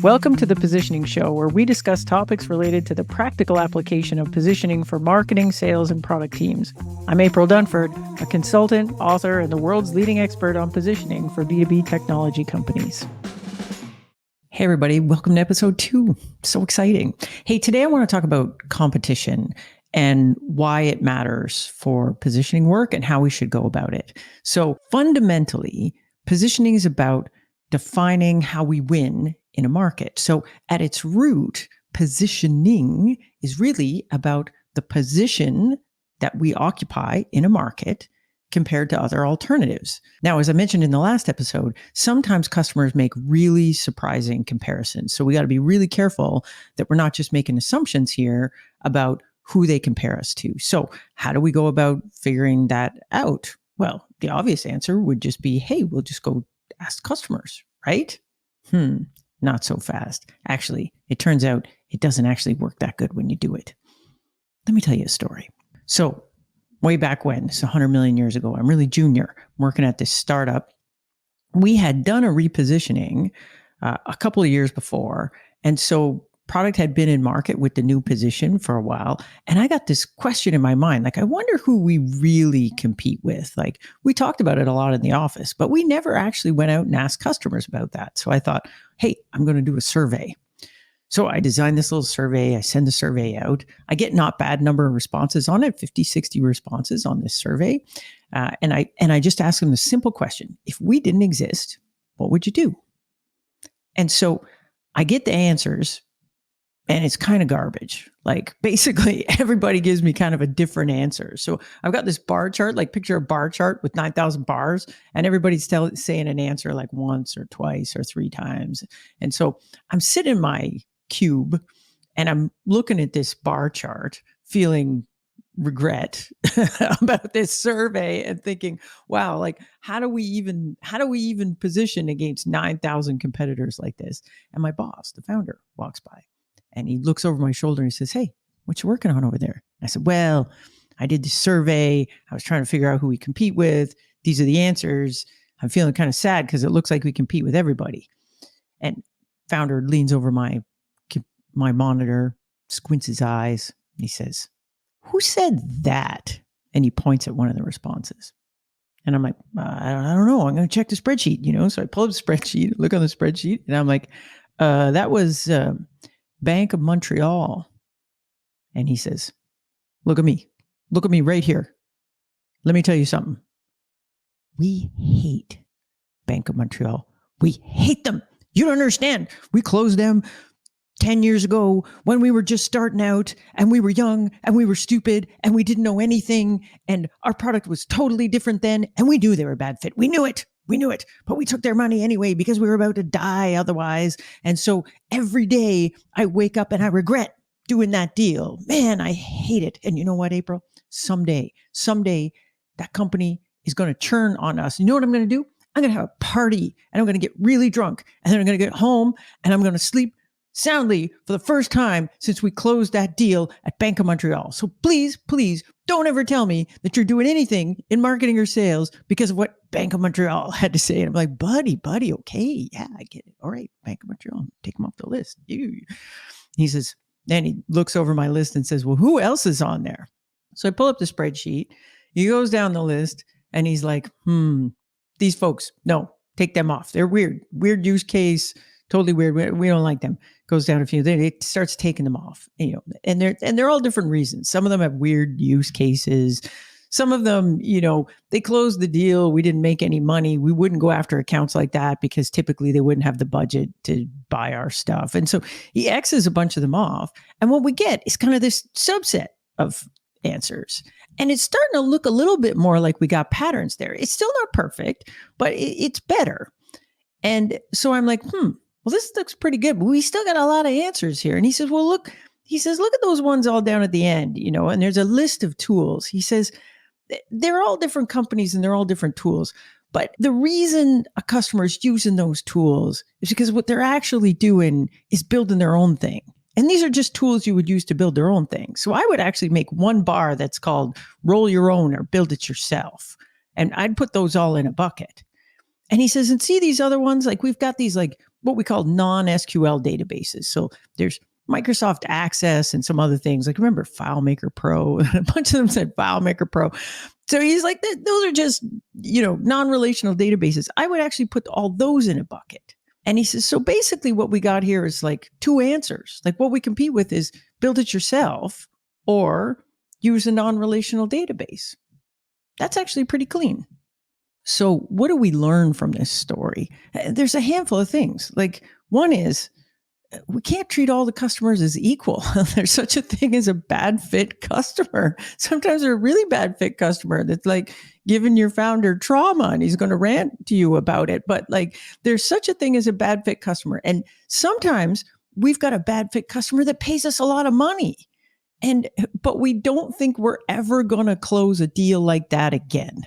Welcome to the Positioning Show, where we discuss topics related to the practical application of positioning for marketing, sales, and product teams. I'm April Dunford, a consultant, author, and the world's leading expert on positioning for B2B technology companies. Hey, everybody. Welcome to episode 2. So exciting. Hey, today I want to talk about competition and why it matters for positioning work and how we should go about it. So fundamentally, positioning is about defining how we win in a market. So at its root, positioning is really about the position that we occupy in a market compared to other alternatives. Now, as I mentioned in the last episode, sometimes customers make really surprising comparisons. So we got to be really careful that we're not just making assumptions here about who they compare us to. So how do we go about figuring that out? Well, the obvious answer would just be, hey, we'll just go ask customers, right? Not so fast. Actually, it turns out it doesn't actually work that good when you do it. Let me tell you a story. So way back when, it's 100 million years ago, I'm really junior, working at this startup. We had done a repositioning a couple of years before. And so product had been in market with the new position for a while. And I got this question in my mind, like, I wonder who we really compete with. Like, we talked about it a lot in the office, but we never actually went out and asked customers about that. So I thought, hey, I'm going to do a survey. So I designed this little survey. I send the survey out. I get not bad number of responses on it, 50, 60 responses on this survey. And I just ask them the simple question: if we didn't exist, what would you do? And so I get the answers, and it's kind of garbage. Like, basically, everybody gives me kind of a different answer. So I've got this bar chart, like picture a bar chart with 9,000 bars, and everybody's saying an answer like once or twice or 3 times. And so I'm sitting in my cube and I'm looking at this bar chart, feeling regret about this survey and thinking, wow, like, how do we even position against 9,000 competitors like this? And my boss, the founder, walks by. And he looks over my shoulder and he says, hey, what you working on over there? I said, well, I did this survey. I was trying to figure out who we compete with. These are the answers. I'm feeling kind of sad because it looks like we compete with everybody. And founder leans over my monitor, squints his eyes, and he says, who said that? And he points at one of the responses. And I'm like, I don't know. I'm going to check the spreadsheet, So I pull up the spreadsheet, look on the spreadsheet, and I'm like, that was Bank of Montreal. And he says, look at me right here. Let me tell you something. We hate Bank of Montreal. We hate them. You don't understand. We closed them 10 years ago when we were just starting out and we were young and we were stupid and we didn't know anything. And our product was totally different then. And we knew they were a bad fit. We knew it, but we took their money anyway because we were about to die otherwise. And so every day I wake up and I regret doing that deal. Man, I hate it. And you know what, April? Someday that company is going to churn on us. You know what I'm going to do? I'm going to have a party and I'm going to get really drunk. And then I'm going to get home and I'm going to sleep soundly for the first time since we closed that deal at Bank of Montreal. So please don't ever tell me that you're doing anything in marketing or sales because of what Bank of Montreal had to say. And I'm like, buddy, okay, yeah, I get it. All right, Bank of Montreal, take them off the list. He says, then he looks over my list and says, well, who else is on there? So I pull up the spreadsheet. He goes down the list and he's like, these folks, no, take them off. They're weird use case. Totally weird. We don't like them. Goes down a few. Then it starts taking them off. And they're all different reasons. Some of them have weird use cases. Some of them, they closed the deal. We didn't make any money. We wouldn't go after accounts like that because typically they wouldn't have the budget to buy our stuff. And so he X's a bunch of them off. And what we get is kind of this subset of answers. And it's starting to look a little bit more like we got patterns there. It's still not perfect, but it's better. And so I'm like, well, this looks pretty good, but we still got a lot of answers here. And he says, well, look at those ones all down at the end, and there's a list of tools. He says, they're all different companies and they're all different tools. But the reason a customer is using those tools is because what they're actually doing is building their own thing. And these are just tools you would use to build their own thing. So I would actually make one bar that's called roll your own or build it yourself. And I'd put those all in a bucket. And he says, and see these other ones, like we've got these like what we call non-SQL databases. So there's Microsoft Access and some other things. Like remember FileMaker Pro? A bunch of them said FileMaker Pro. So he's like, those are just, non-relational databases. I would actually put all those in a bucket. And he says, so basically what we got here is like two answers. Like what we compete with is build it yourself or use a non-relational database. That's actually pretty clean. So what do we learn from this story? There's a handful of things. Like one is we can't treat all the customers as equal. There's such a thing as a bad fit customer. Sometimes they're a really bad fit customer that's like giving your founder trauma and he's going to rant to you about it. But like there's such a thing as a bad fit customer. And sometimes we've got a bad fit customer that pays us a lot of money. But we don't think we're ever going to close a deal like that again.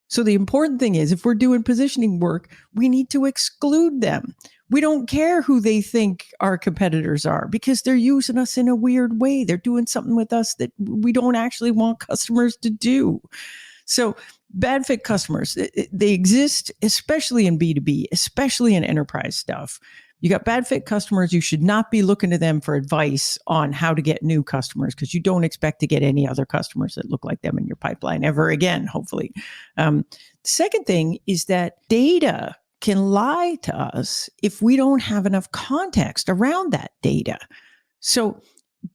So the important thing is if we're doing positioning work, we need to exclude them. We don't care who they think our competitors are because they're using us in a weird way. They're doing something with us that we don't actually want customers to do. So bad fit customers, they exist, especially in B2B, especially in enterprise stuff. You got bad fit customers. You should not be looking to them for advice on how to get new customers because you don't expect to get any other customers that look like them in your pipeline ever again, hopefully. The second thing is that data can lie to us if we don't have enough context around that data. So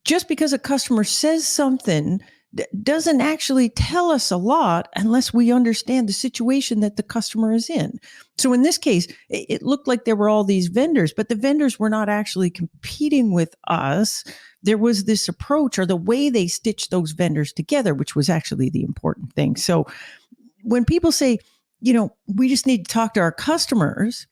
just because a customer says something doesn't actually tell us a lot unless we understand the situation that the customer is in. So in this case, it looked like there were all these vendors, but the vendors were not actually competing with us. There was this approach or the way they stitched those vendors together, which was actually the important thing. So when people say, we just need to talk to our customers,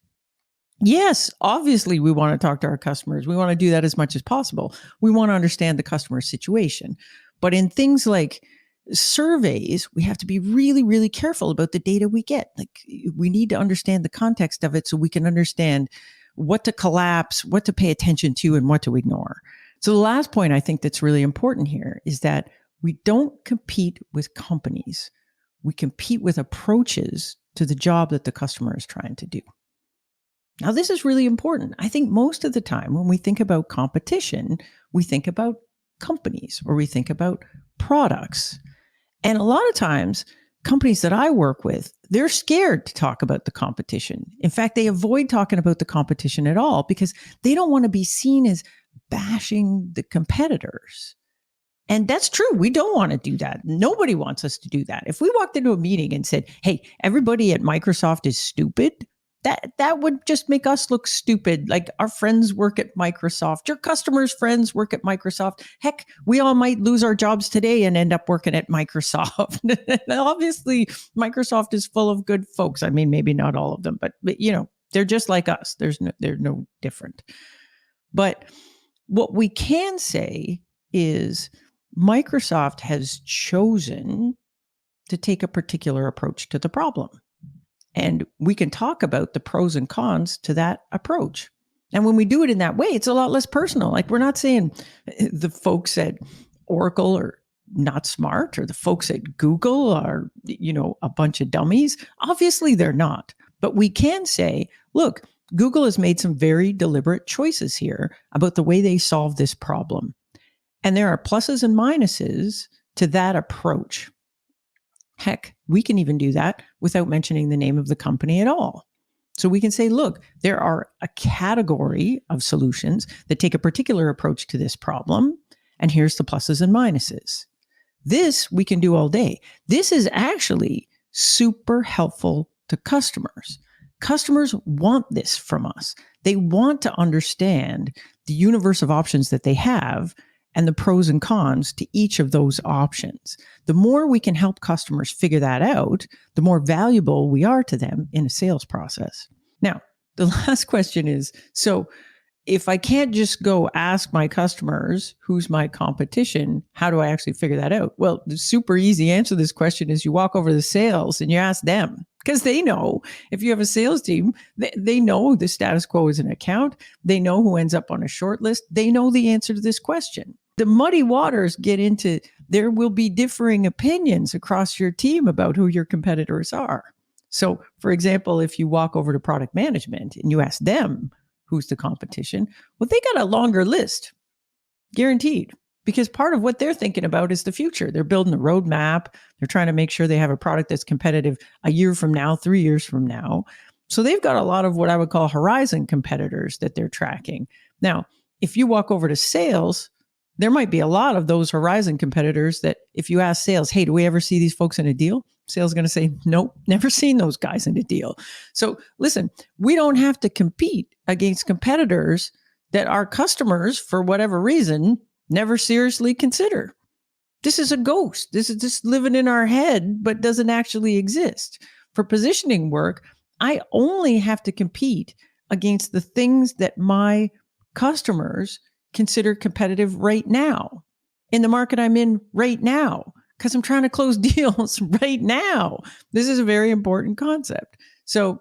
yes, obviously we want to talk to our customers. We want to do that as much as possible. We want to understand the customer situation. But in things like surveys, we have to be really, really careful about the data we get. Like we need to understand the context of it so we can understand what to collapse, what to pay attention to, and what to ignore. So the last point I think that's really important here is that we don't compete with companies. We compete with approaches to the job that the customer is trying to do. Now, this is really important. I think most of the time when we think about competition, we think about companies or we think about products. And a lot of times, companies that I work with, they're scared to talk about the competition. In fact, they avoid talking about the competition at all because they don't want to be seen as bashing the competitors. And that's true. We don't want to do that. Nobody wants us to do that. If we walked into a meeting and said, hey, everybody at Microsoft is stupid, that would just make us look stupid. Like our friends work at Microsoft, your customers' friends work at Microsoft. Heck, we all might lose our jobs today and end up working at Microsoft. Obviously, Microsoft is full of good folks. I mean, maybe not all of them, but they're just like us. They're no different. But what we can say is Microsoft has chosen to take a particular approach to the problem. And we can talk about the pros and cons to that approach. And when we do it in that way, it's a lot less personal. Like we're not saying the folks at Oracle are not smart or the folks at Google are, a bunch of dummies. Obviously, they're not. But we can say, look, Google has made some very deliberate choices here about the way they solve this problem. And there are pluses and minuses to that approach. Heck, we can even do that without mentioning the name of the company at all. So we can say, look, there are a category of solutions that take a particular approach to this problem, and here's the pluses and minuses. This we can do all day. This is actually super helpful to customers. Customers want this from us. They want to understand the universe of options that they have and the pros and cons to each of those options. The more we can help customers figure that out, the more valuable we are to them in a sales process. Now, the last question is, so if I can't just go ask my customers who's my competition, how do I actually figure that out? Well, the super easy answer to this question is you walk over to the sales and you ask them. Because they know, if you have a sales team, they know the status quo is an account. They know who ends up on a short list. They know the answer to this question. The muddy waters get into, there will be differing opinions across your team about who your competitors are. So, for example, if you walk over to product management and you ask them, who's the competition. Well, they got a longer list, guaranteed, because part of what they're thinking about is the future. They're building a roadmap. They're trying to make sure they have a product that's competitive a year from now, 3 years from now. So they've got a lot of what I would call horizon competitors that they're tracking. Now, if you walk over to sales, there might be a lot of those horizon competitors that if you ask sales, hey, do we ever see these folks in a deal? Sales is going to say, nope, never seen those guys in a deal. So listen, we don't have to compete against competitors that our customers, for whatever reason, never seriously consider. This is a ghost. This is just living in our head, but doesn't actually exist. For positioning work, I only have to compete against the things that my customers consider competitive right now in the market I'm in right now, because I'm trying to close deals right now. This is a very important concept. So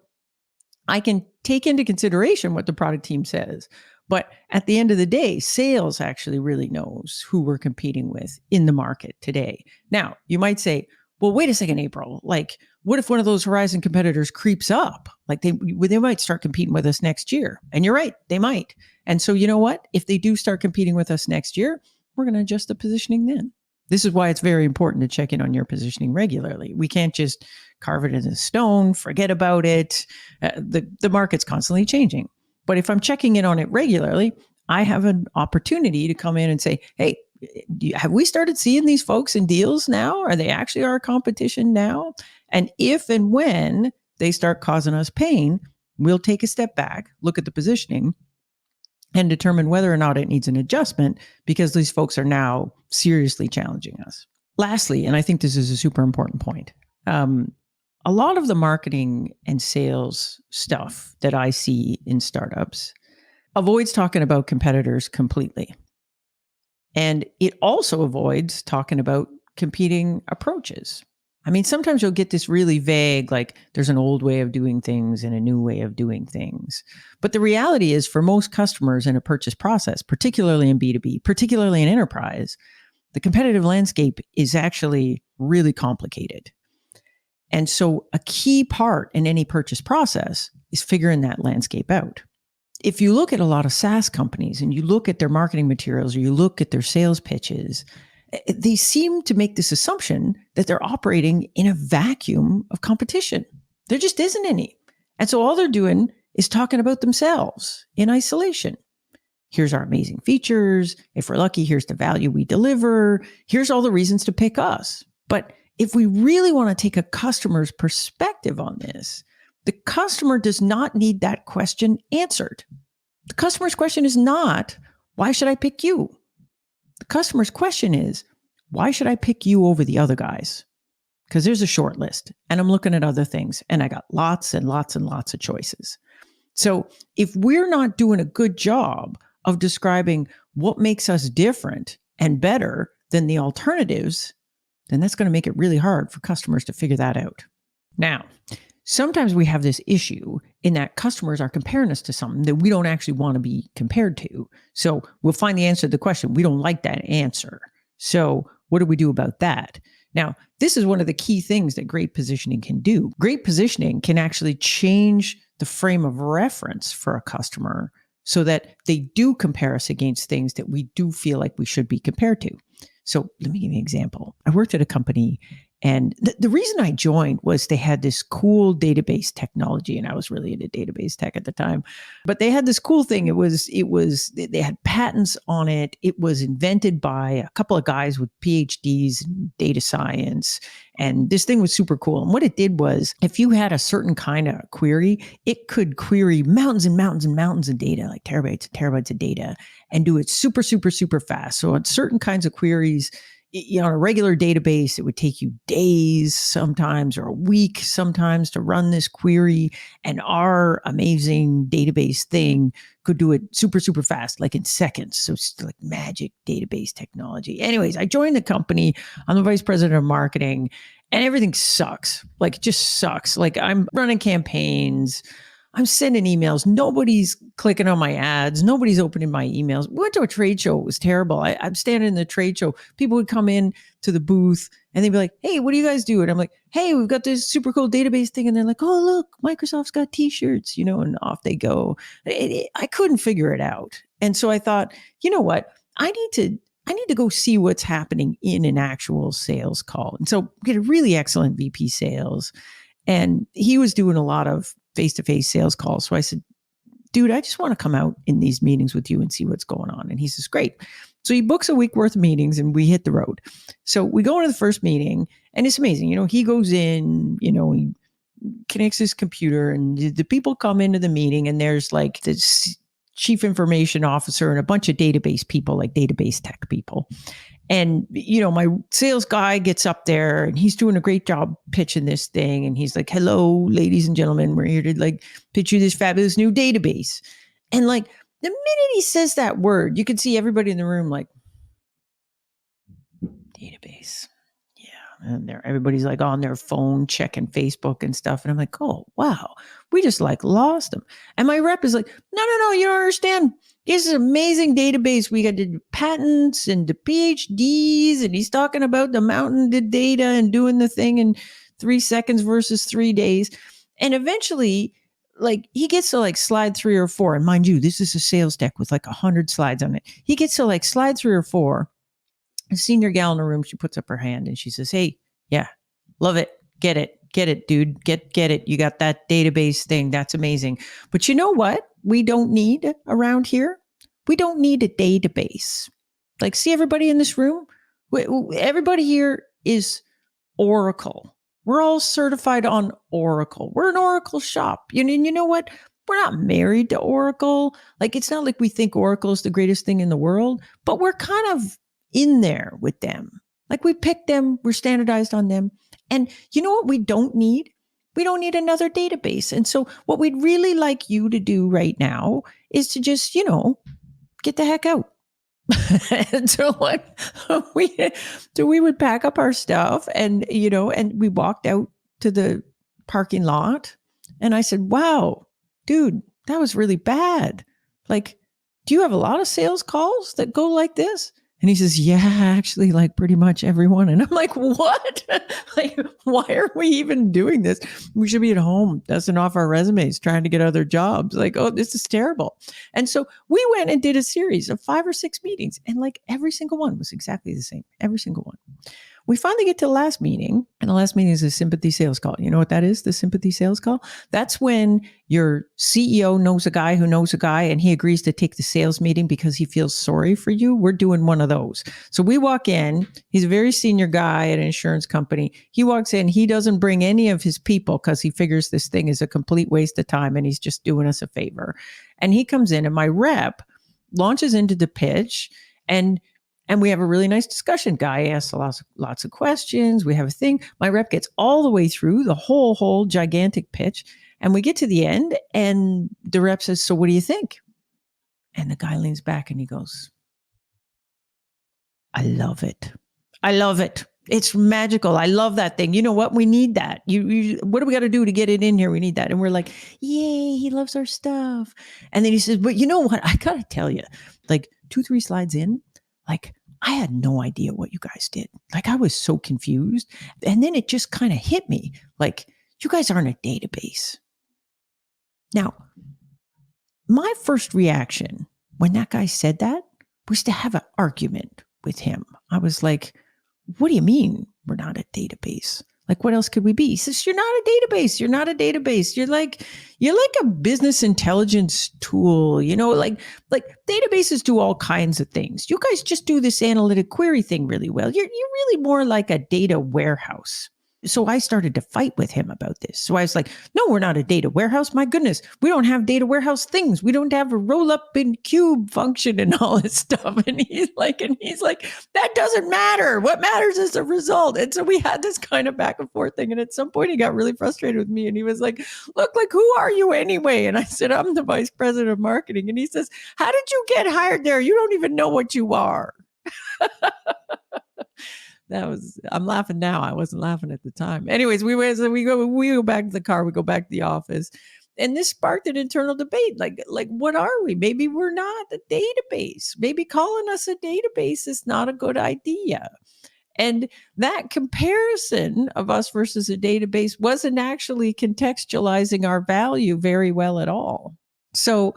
I can take into consideration what the product team says, but at the end of the day, sales actually really knows who we're competing with in the market today. Now, you might say, well, wait a second, April, like, what if one of those horizon competitors creeps up? Like they might start competing with us next year. And you're right, they might. And so you know what? If they do start competing with us next year, we're going to adjust the positioning then. This is why it's very important to check in on your positioning regularly. We can't just carve it in stone, forget about it. The market's constantly changing. But if I'm checking in on it regularly, I have an opportunity to come in and say, hey, have we started seeing these folks in deals now? Are they actually our competition now? And if and when they start causing us pain, we'll take a step back, look at the positioning, and determine whether or not it needs an adjustment, because these folks are now seriously challenging us. Lastly, and I think this is a super important point, a lot of the marketing and sales stuff that I see in startups avoids talking about competitors completely. And it also avoids talking about competing approaches. I mean, sometimes you'll get this really vague, like there's an old way of doing things and a new way of doing things. But the reality is, for most customers in a purchase process, particularly in B2B, particularly in enterprise, the competitive landscape is actually really complicated. And so a key part in any purchase process is figuring that landscape out. If you look at a lot of SaaS companies and you look at their marketing materials or you look at their sales pitches, they seem to make this assumption that they're operating in a vacuum of competition. There just isn't any. And so all they're doing is talking about themselves in isolation. Here's our amazing features. If we're lucky, here's the value we deliver. Here's all the reasons to pick us. But if we really want to take a customer's perspective on this, the customer does not need that question answered. The customer's question is not, why should I pick you? The customer's question is, why should I pick you over the other guys? Because there's a short list and I'm looking at other things and I got lots and lots and lots of choices. So if we're not doing a good job of describing what makes us different and better than the alternatives, then that's going to make it really hard for customers to figure that out. Now, sometimes we have this issue in that customers are comparing us to something that we don't actually want to be compared to. So we'll find the answer to the question. We don't like that answer. So what do we do about that? Now, this is one of the key things that great positioning can do. Great positioning can actually change the frame of reference for a customer so that they do compare us against things that we do feel like we should be compared to. So let me give you an example. I worked at a company, and the reason I joined was they had this cool database technology, and I was really into database tech at the time. But they had this cool thing. They had patents on it. It was invented by a couple of guys with PhDs in data science, and this thing was super cool. And what it did was, if you had a certain kind of query, it could query mountains and mountains and mountains of data, like terabytes and terabytes of data, and do it super, super, super fast. So on certain kinds of queries, on a regular database, it would take you days sometimes, or a week sometimes, to run this query. And our amazing database thing could do it super, super fast, like in seconds. So it's like magic database technology. Anyways, I joined the company. I'm the vice president of marketing, and everything sucks. Like, it just sucks. Like, I'm running campaigns. I'm sending emails. Nobody's clicking on my ads. Nobody's opening my emails. We went to a trade show. It was terrible. I'm standing in the trade show. People would come in to the booth and they'd be like, hey, what do you guys do? And I'm like, hey, we've got this super cool database thing. And they're like, oh, look, Microsoft's got t-shirts, and off they go. I couldn't figure it out. And so I thought, you know what? I need to go see what's happening in an actual sales call. And so we had a really excellent VP sales. And he was doing a lot of face-to-face sales calls. So I said, dude, I just want to come out in these meetings with you and see what's going on. And he says, great. So he books a week worth of meetings and we hit the road. So we go into the first meeting and it's amazing. He goes in, he connects his computer and the people come into the meeting and there's like this chief information officer and a bunch of database people, like database tech people. And, my sales guy gets up there and he's doing a great job pitching this thing. And he's like, hello, ladies and gentlemen, we're here to pitch you this fabulous new database. And the minute he says that word, you can see everybody in the room database. Yeah. And everybody's on their phone checking Facebook and stuff. And I'm like, oh, wow, we just lost them. And my rep is like, no, you don't understand. This is an amazing database. We got the patents and the PhDs, and he's talking about the mountain data and doing the thing in 3 seconds versus 3 days. And eventually, he gets to slide 3 or 4. And mind you, this is a sales deck with 100 slides on it. He gets to slide 3 or 4. A senior gal in the room, she puts up her hand and she says, hey, yeah, love it. Get it, dude. Get it. You got that database thing. That's amazing. But you know what we don't need around here? We don't need a database. See everybody in this room? Everybody here is Oracle. We're all certified on Oracle. We're an Oracle shop. You know what? We're not married to Oracle. It's not like we think Oracle is the greatest thing in the world, but we're kind of in there with them. We picked them. We're standardized on them. And you know what we don't need? We don't need another database. And so what we'd really like you to do right now is to just, get the heck out. And so we would pack up our stuff and we walked out to the parking lot and I said, wow, dude, that was really bad. Do you have a lot of sales calls that go like this? And he says, yeah, actually, pretty much everyone. And I'm like, what? Why are we even doing this? We should be at home dusting off our resumes, trying to get other jobs. Oh, this is terrible. And so we went and did a series of 5 or 6 meetings. And every single one was exactly the same. Every single one. We finally get to the last meeting, and the last meeting is a sympathy sales call. You know what that is, the sympathy sales call? That's when your CEO knows a guy who knows a guy, and he agrees to take the sales meeting because he feels sorry for you. We're doing one of those. So we walk in. He's a very senior guy at an insurance company. He walks in. He doesn't bring any of his people because he figures this thing is a complete waste of time, and he's just doing us a favor. And he comes in, and my rep launches into the pitch, and we have a really nice discussion. Guy asks lots of questions. We have a thing. My rep gets all the way through the whole gigantic pitch. And we get to the end and the rep says, so what do you think? And the guy leans back and he goes, I love it. I love it. It's magical. I love that thing. You know what? We need that. What do we got to do to get it in here? We need that. And we're like, yay, he loves our stuff. And then he says, but you know what? I got to tell you, 2-3 slides in, I had no idea what you guys did. I was so confused. And then it just kind of hit me. You guys aren't a database. Now, my first reaction when that guy said that was to have an argument with him. I was like, what do you mean we're not a database? What else could we be? He says, you're not a database. You're not a database. You're like a business intelligence tool. Databases do all kinds of things. You guys just do this analytic query thing really well. You're really more like a data warehouse. So I started to fight with him about this. So I was like, no, we're not a data warehouse. My goodness, we don't have data warehouse things. We don't have a roll up in cube function and all this stuff. And he's like, that doesn't matter. What matters is the result. And so we had this kind of back and forth thing. And at some point he got really frustrated with me and he was like, look, who are you anyway? And I said, I'm the vice president of marketing. And he says, how did you get hired there? You don't even know what you are. I'm laughing now. I wasn't laughing at the time. Anyways, we go back to the car. We go back to the office And this sparked an internal debate. Like, what are we? Maybe we're not a database. Maybe calling us a database is not a good idea. And that comparison of us versus a database wasn't actually contextualizing our value very well at all. So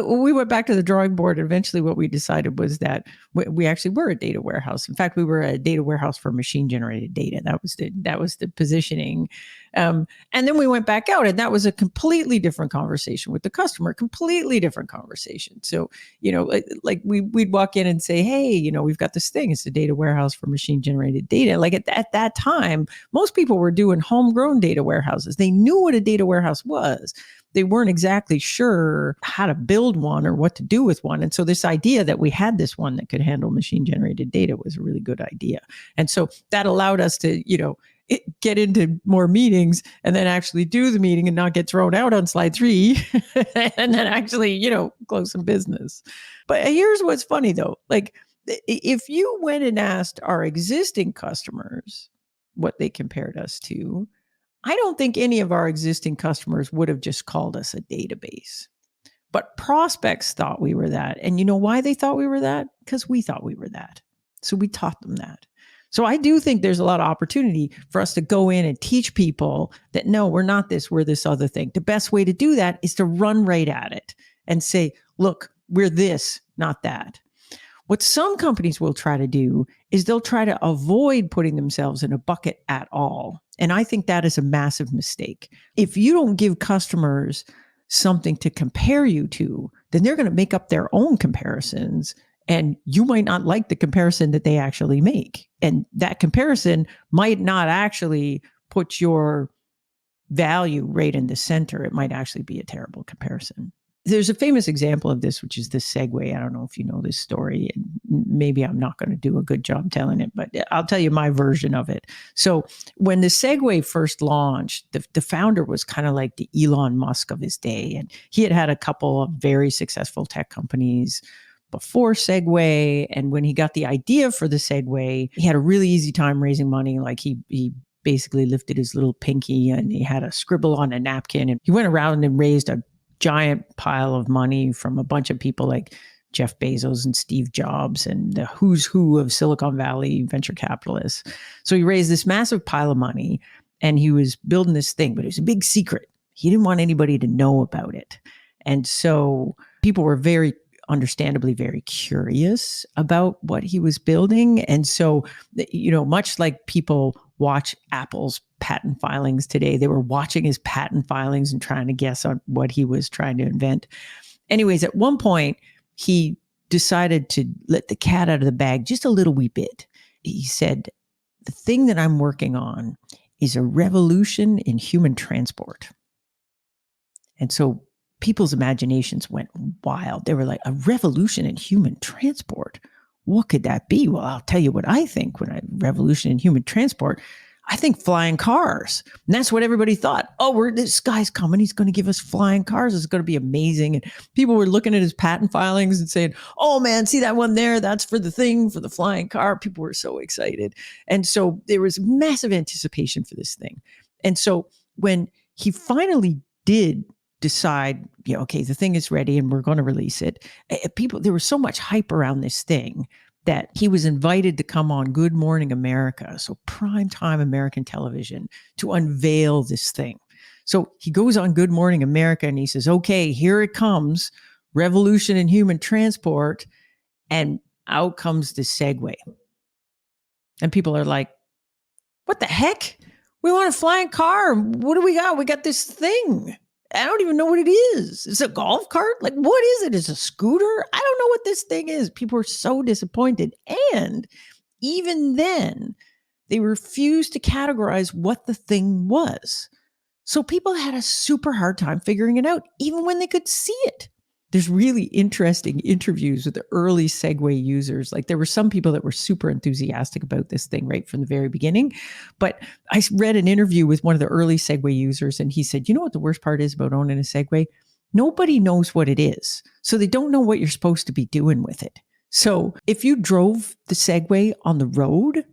we went back to the drawing board. And eventually, what we decided was that we actually were a data warehouse. In fact, we were a data warehouse for machine generated data. That was the positioning. And then we went back out, and that was a completely different conversation with the customer. Completely different conversation. So like we'd walk in and say, hey, we've got this thing. It's a data warehouse for machine generated data. Like at that time, most people were doing homegrown data warehouses. They knew what a data warehouse was. They weren't exactly sure how to build one or what to do with one. And so this idea that we had this one that could handle machine generated data was a really good idea. And so that allowed us to, get into more meetings and then actually do the meeting and not get thrown out on slide 3 and then actually, close some business. But here's what's funny though. Like if you went and asked our existing customers what they compared us to, I don't think any of our existing customers would have just called us a database. But prospects thought we were that. And you know why they thought we were that? Because we thought we were that. So we taught them that. So I do think there's a lot of opportunity for us to go in and teach people that, no, we're not this, we're this other thing. The best way to do that is to run right at it and say, look, we're this, not that. What some companies will try to do is they'll try to avoid putting themselves in a bucket at all. And I think that is a massive mistake. If you don't give customers something to compare you to, then they're going to make up their own comparisons. And you might not like the comparison that they actually make. And that comparison might not actually put your value right in the center. It might actually be a terrible comparison. There's a famous example of this, which is the Segway. I don't know if you know this story, and maybe I'm not going to do a good job telling it, but I'll tell you my version of it. So when the Segway first launched, the founder was kind of like the Elon Musk of his day. And he had a couple of very successful tech companies before Segway. And when he got the idea for the Segway, he had a really easy time raising money. Like he basically lifted his little pinky and he had a scribble on a napkin. And he went around and raised a giant pile of money from a bunch of people like Jeff Bezos and Steve Jobs and the who's who of Silicon Valley venture capitalists. So he raised this massive pile of money and he was building this thing, but it was a big secret. He didn't want anybody to know about it. And so people were understandably very curious about what he was building. And so, much like people watch Apple's patent filings today, they were watching his patent filings and trying to guess on what he was trying to invent. Anyways, at one point, he decided to let the cat out of the bag just a little wee bit. He said, the thing that I'm working on is a revolution in human transport. And so people's imaginations went wild. They were like, a revolution in human transport? What could that be? Well, I'll tell you what I think when I revolution in human transport. I think flying cars. And that's what everybody thought. Oh, this guy's coming. He's going to give us flying cars. It's going to be amazing. And people were looking at his patent filings and saying, oh man, see that one there? That's for the thing, for the flying car. People were so excited. And so there was massive anticipation for this thing. And so when he finally did decide, okay, the thing is ready and we're going to release it. There was so much hype around this thing that he was invited to come on Good Morning America, so primetime American television, to unveil this thing. So he goes on Good Morning America and he says, okay, here it comes, revolution in human transport, and out comes the Segway. And people are like, what the heck? We want a flying car. What do we got? We got this thing. I don't even know what it is. It's a golf cart? Like, what is it? It's a scooter? I don't know what this thing is. People were so disappointed. And even then, they refused to categorize what the thing was. So people had a super hard time figuring it out, even when they could see it. There's really interesting interviews with the early Segway users. Like there were some people that were super enthusiastic about this thing right from the very beginning. But I read an interview with one of the early Segway users and he said, you know what the worst part is about owning a Segway? Nobody knows what it is. So they don't know what you're supposed to be doing with it. So if you drove the Segway on the road,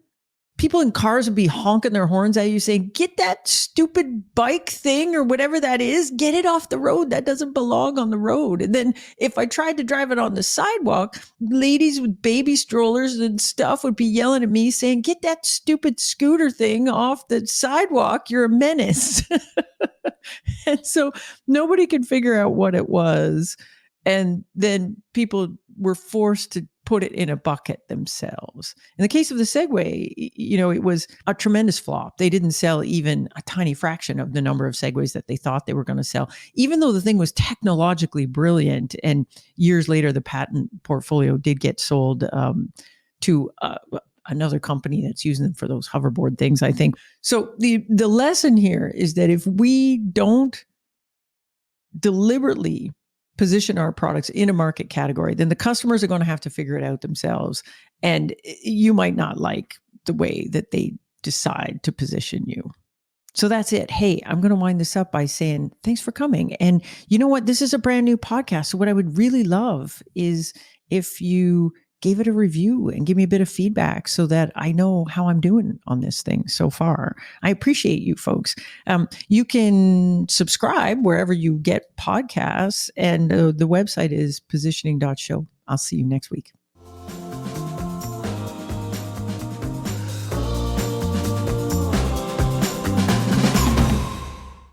people in cars would be honking their horns at you saying, get that stupid bike thing or whatever that is, get it off the road. That doesn't belong on the road. And then if I tried to drive it on the sidewalk, ladies with baby strollers and stuff would be yelling at me saying, get that stupid scooter thing off the sidewalk. You're a menace. And so nobody could figure out what it was. And then people were forced to put it in a bucket themselves. In the case of the Segway, it was a tremendous flop. They didn't sell even a tiny fraction of the number of Segways that they thought they were going to sell, even though the thing was technologically brilliant. And years later, the patent portfolio did get sold to another company that's using them for those hoverboard things, I think. So the lesson here is that if we don't deliberately position our products in a market category, then the customers are going to have to figure it out themselves. And you might not like the way that they decide to position you. So that's it. Hey, I'm going to wind this up by saying thanks for coming. And you know what? This is a brand new podcast. So what I would really love is if you gave it a review and give me a bit of feedback so that I know how I'm doing on this thing so far. I appreciate you folks. You can subscribe wherever you get podcasts, and the website is positioning.show. I'll see you next week.